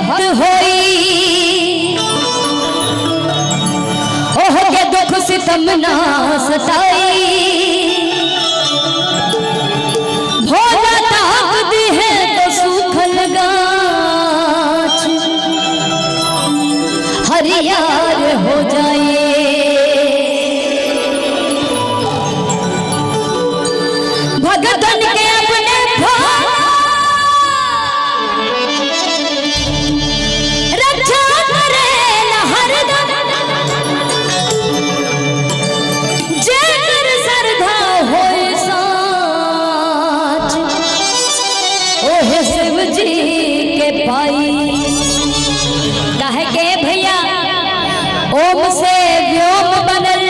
भक्त होई ओह के दुख सितम ना सताई भोला ताक दी है तो सूखल गाछ हरियार हो जाए भगतन के अपने रक्षा करे हरदम जेकर श्रद्धा होए साच ओहे शिव जी के पाई कहे के भैया ओम से व्योम बनल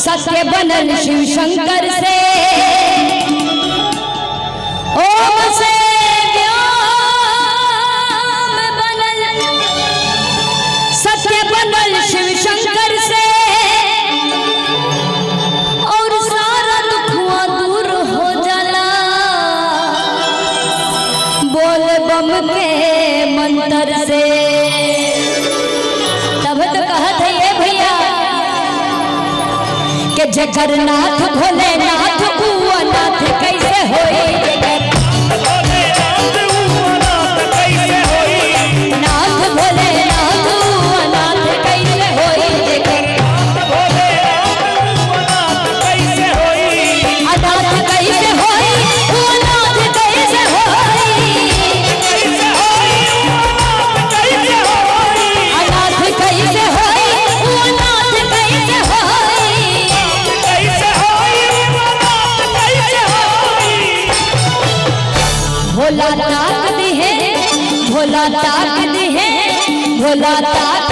सत्य बनल शिव शंकर से ओम से व्योम बनल सत्य बनल शिव शंकर से और सारा दुखवा दूर हो जाला बोल बम के मंत्र से तब तो कहत है ये भैया के जगन्नाथ भोलेनाथ नाथ कैसे होई नाथ भोलेनाथ अनाथ कैसे होई अनाथ कैसे होई अनाथ कैसे होई अनाथ कैसे होई अनाथ कैसे भोला ताक दी है भोला ताक दी है भोला ताक